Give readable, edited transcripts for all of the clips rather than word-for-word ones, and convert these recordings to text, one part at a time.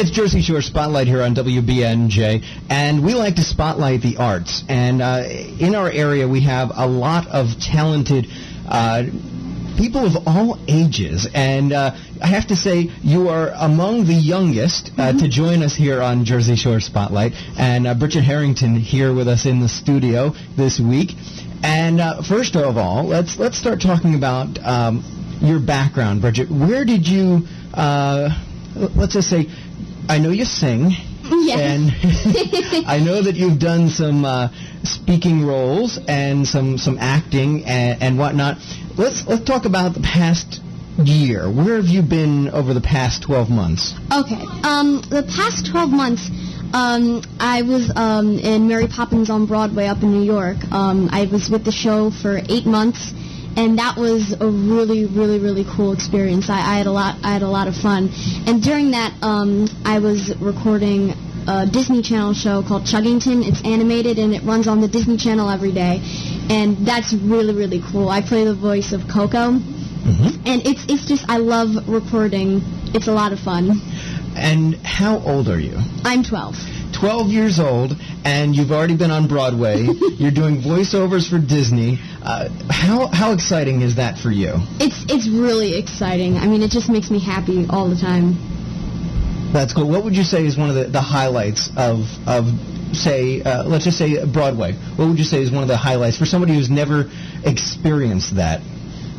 It's Jersey Shore Spotlight here on WBNJ, and we like to spotlight the arts. And in our area, we have a lot of talented people of all ages. And I have to say, you are among the youngest to join us here on Jersey Shore Spotlight. And Brigid Harrington here with us in the studio this week. And first of all, let's start talking about your background, Brigid. Where did you, let's just say, I know you sing, and I know that you've done some speaking roles and some acting and whatnot. Let's talk about the past year. Where have you been over the past 12 months? Okay, the past 12 months, I was in Mary Poppins on Broadway up in New York. I was with the show for 8 months. And that was a really, really, really cool experience. I had a lot of fun. And during that, I was recording a Disney Channel show called Chuggington. It's animated and it runs on the Disney Channel every day. And that's really, really cool. I play the voice of Coco. And it's just, I love recording. It's a lot of fun. And how old are you? I'm 12. 12 years old, and you've already been on Broadway. You're doing voiceovers for Disney. How exciting is that for you? It's really exciting. I mean, it just makes me happy all the time. That's cool. What would you say is one of the highlights of say, let's just say Broadway? What would you say is one of the highlights for somebody who's never experienced that?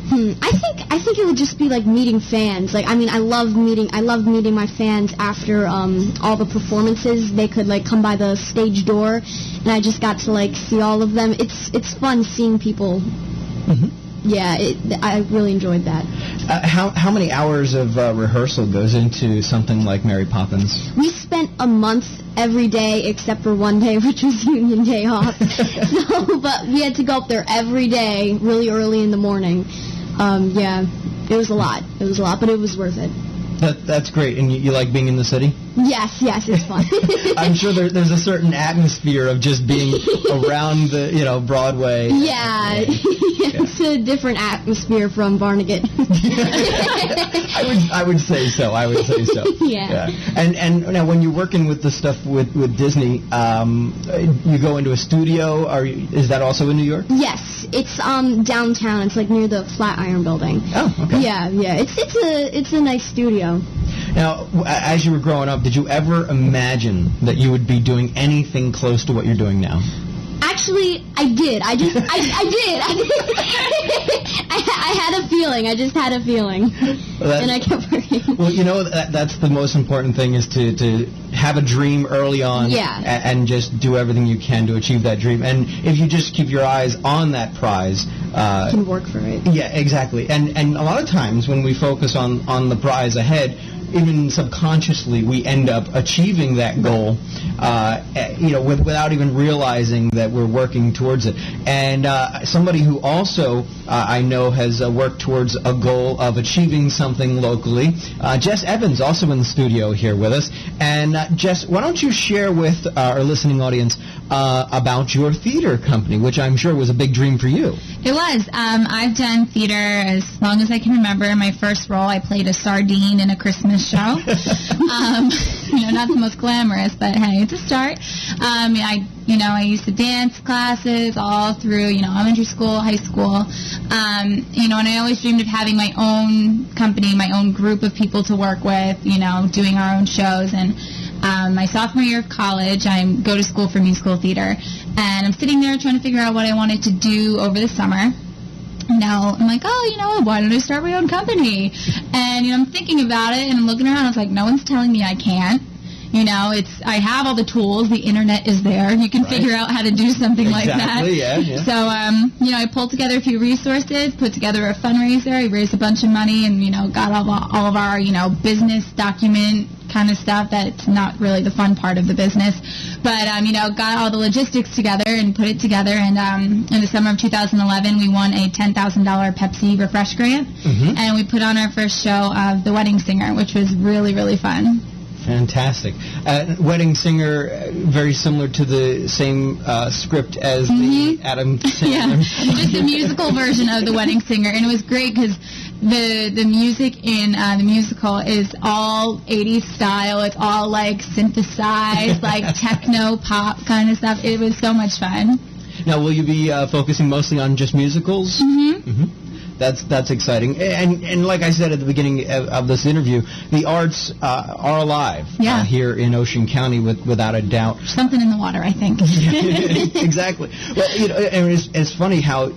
I think it would just be like meeting fans. Like, I mean, I loved meeting my fans after all the performances. They could like come by the stage door, and I just got to like see all of them. It's fun seeing people. Yeah, I really enjoyed that. How many hours of rehearsal goes into something like Mary Poppins? We spent a month every day except for one day, which was Union Day off. But we had to go up there every day, really early in the morning. Yeah, it was a lot. But it was worth it. That's great. And you like being in the city? Yes, it's fun. I'm sure there's a certain atmosphere of just being around the, Broadway. Yeah, it's a different atmosphere from Barnegat. I would say so. Yeah. And now when you're working with the stuff with Disney, you go into a studio. Is that also in New York? Yes, it's downtown. It's like near the Flatiron Building. Oh, okay. Yeah. It's a nice studio. Now, as you were growing up, did you ever imagine that you would be doing anything close to what you're doing now? Actually, I did. I did. I had a feeling. I just had a feeling. And I kept working. Well, that's the most important thing is to have a dream early on. Yeah. And just do everything you can to achieve that dream. And if you just keep your eyes on that prize... you can work for it. Yeah, exactly. And a lot of times when we focus on the prize ahead, even subconsciously, we end up achieving that goal, without even realizing that we're working towards it. And somebody who also, I know, has worked towards a goal of achieving something locally, Jess Evans, also in the studio here with us. And Jess, why don't you share with our listening audience about your theater company, which I'm sure was a big dream for you. It was. I've done theater as long as I can remember. In my first role, I played a sardine in a Christmas show. Not the most glamorous, but hey, it's a start. I used to dance classes all through, elementary school, high school. And I always dreamed of having my own company, my own group of people to work with, doing our own shows. And my sophomore year of college, I go to school for musical theater. And I'm sitting there trying to figure out what I wanted to do over the summer. Now, I'm like, why don't I start my own company? And, I'm thinking about it, and I'm looking around, I was like, no one's telling me I can't. I have all the tools, the internet is there, you can figure out how to do something like that. Yeah. So, I pulled together a few resources, put together a fundraiser, I raised a bunch of money, and, got all of our, business document kind of stuff that's not really the fun part of the business. But, got all the logistics together and put it together. And in the summer of 2011, we won a $10,000 Pepsi Refresh grant. And we put on our first show of The Wedding Singer, which was really, really fun. Fantastic. Wedding Singer, very similar to the same script as the Adam Sandler. Yeah, just a musical version of The Wedding Singer. And it was great because, the music in the musical is all 80s style. It's all like synthesized, like techno pop kind of stuff. It was so much fun. Now, will you be focusing mostly on just musicals? Mm-hmm. Mm-hmm. That's exciting. And like I said at the beginning of this interview, the arts are alive here in Ocean County without a doubt. Something in the water, I think. Exactly. Well, and it's funny how,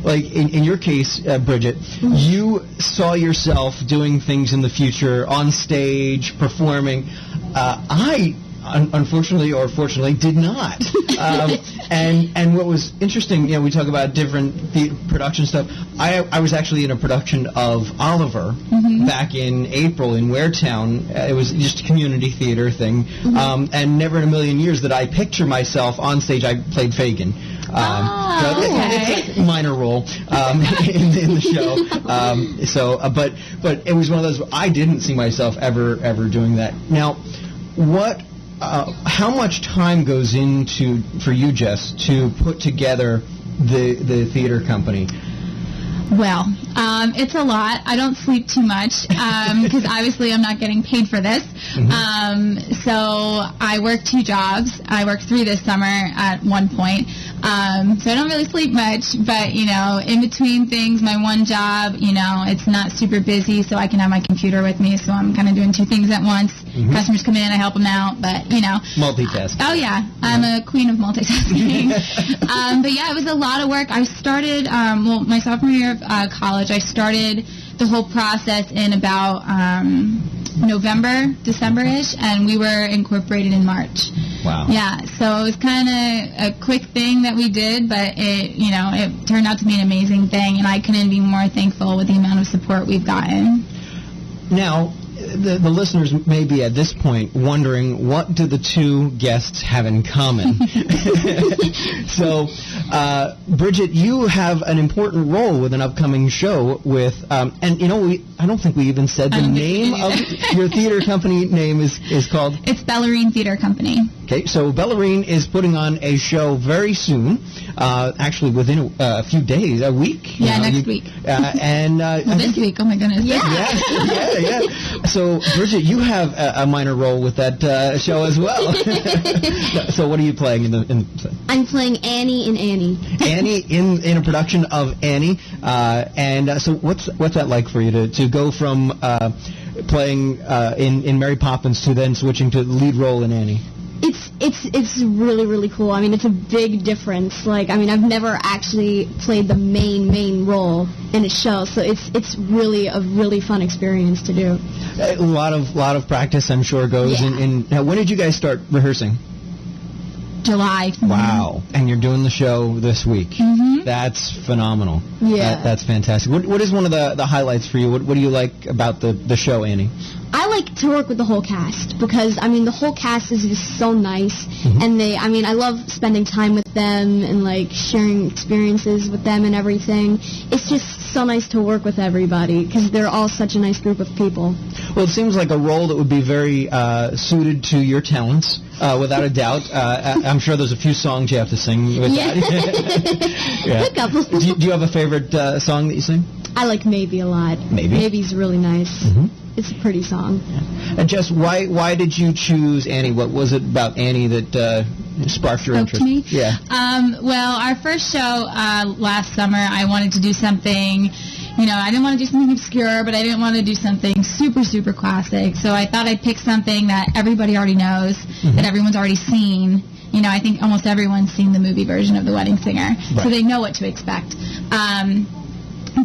like in your case, Brigid, you saw yourself doing things in the future on stage, performing. I unfortunately or fortunately did not. And what was interesting, we talk about different production stuff. I was actually in a production of Oliver back in April in Waretown. It was just a community theater thing. And never in a million years did I picture myself on stage. I played Fagin. It's a minor role in the show. But it was one of those, I didn't see myself ever doing that. Now, how much time goes into, for you, Jess, to put together the theater company? Well, it's a lot. I don't sleep too much because obviously I'm not getting paid for this. So I work 2 jobs. I worked 3 this summer at one point. So I don't really sleep much, but, in between things, my one job, it's not super busy, so I can have my computer with me, so I'm kind of doing 2 things at once. Customers come in, I help them out, but, Multitasking. Oh, yeah. I'm a queen of multitasking. But, yeah, it was a lot of work. I started, my sophomore year of college, I started the whole process in about November, December-ish, and we were incorporated in March. Wow. Yeah, so it was kind of a quick thing that we did, but it turned out to be an amazing thing, and I couldn't be more thankful with the amount of support we've gotten. Now, the listeners may be at this point wondering, what do the 2 guests have in common? So, Brigid, you have an important role with an upcoming show with, I don't think we even said the name of your theater company name is called? It's Bellarine Theater Company. Okay, so Bellarine is putting on a show very soon, actually within a few days, a week. Yeah, next week. This week, oh my goodness. Yeah. So, Brigid, you have a minor role with that show as well. So, what are you playing in the? I'm playing Annie in Annie. Annie in a production of Annie, so what's that like for you to go from playing in Mary Poppins to then switching to the lead role in Annie? It's really, really cool. I mean, it's a big difference. I've never actually played the main role in a show, so it's really a really fun experience to do. A lot of practice, I'm sure, goes in. Now, when did you guys start rehearsing? July. Wow. And you're doing the show this week. That's phenomenal. Yeah. That's fantastic. What is one of the highlights for you? What do you like about the show, Annie? I like to work with the whole cast because, the whole cast is just so nice. And I love spending time with them and, sharing experiences with them and everything. It's just so nice to work with everybody because they're all such a nice group of people. Well, it seems like a role that would be very suited to your talents, without a doubt. I'm sure there's a few songs you have to sing with that. A couple. Do you have a favorite song that you sing? I like Maybe a lot. Maybe's really nice. It's a pretty song. And Jess, why did you choose Annie? What was it about Annie that sparked your interest? Me? Yeah. Well, our first show last summer, I wanted to do something. I didn't want to do something obscure, but I didn't want to do something super, super classic. So I thought I'd pick something that everybody already knows, that everyone's already seen. I think almost everyone's seen the movie version of The Wedding Singer, so they know what to expect.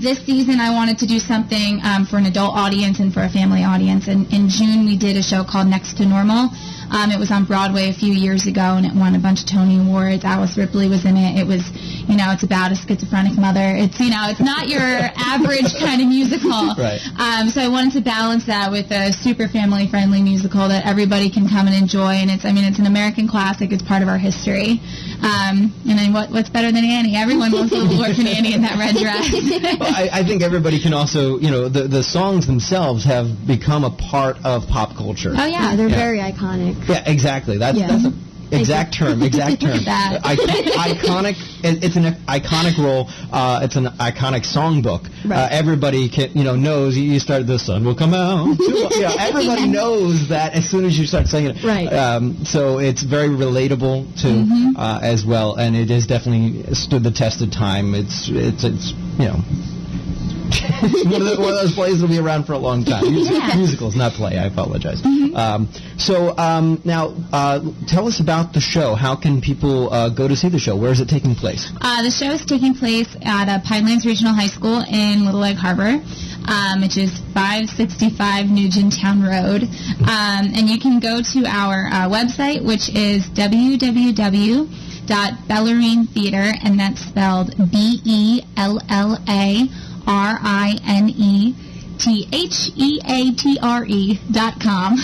This season, I wanted to do something for an adult audience and for a family audience. And in June, we did a show called Next to Normal. It was on Broadway a few years ago, and it won a bunch of Tony Awards. Alice Ripley was in it. It was, it's about a schizophrenic mother. It's, it's not your average kind of musical. Right. So I wanted to balance that with a super family-friendly musical that everybody can come and enjoy. And it's an American classic. It's part of our history. And then what's better than Annie? Everyone wants a little orphan Annie in that red dress. Well, I think everybody can also, the songs themselves have become a part of pop culture. Oh, yeah. They're very iconic. Yeah, exactly. That's Exact term. That. Iconic. It's an iconic role. It's an iconic songbook. Right. Everybody knows. You start, the sun will come out. Everybody knows that as soon as you start singing it. Right. So it's very relatable to as well, and it has definitely stood the test of time. It's one of those plays that'll be around for a long time. Musicals, not play. I apologize. Now, tell us about the show. How can people go to see the show? Where is it taking place? The show is taking place at Pinelands Regional High School in Little Egg Harbor, which is 565 Nugenttown Road. And you can go to our website, which is www.Bellarine Theater, and that's spelled BELLARINETHEATRE.com.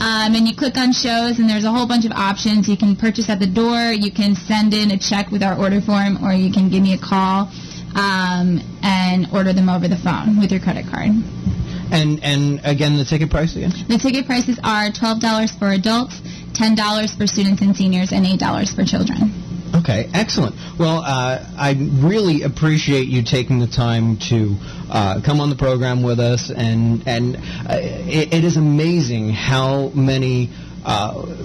And you click on shows, and there's a whole bunch of options. You can purchase at the door, you can send in a check with our order form, or you can give me a call and order them over the phone with your credit card. And again, the ticket price again? The ticket prices are $12 for adults, $10 for students and seniors, and $8 for children. Okay, excellent. Well, I really appreciate you taking the time to come on the program with us, and it is amazing how many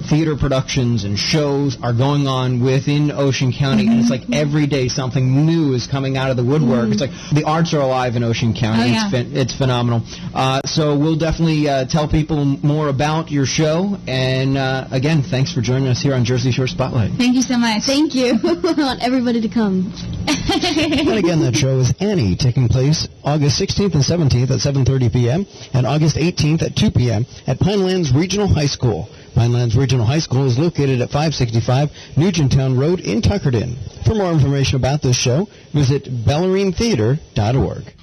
theater productions and shows are going on within Ocean County, and it's like every day something new is coming out of the woodwork. It's like the arts are alive in Ocean County. It's phenomenal. So we'll definitely tell people more about your show, and again, thanks for joining us here on Jersey Shore Spotlight. Thank you so much. Thank you. I want everybody to come. And again, that show is Annie, taking place August 16th and 17th at 7:30 p.m. and August 18th at 2 p.m. at Pinelands Regional High School. Pinelands Regional High School is located at 565 Nugenttown Road in Tuckerton. For more information about this show, visit BellarineTheater.org.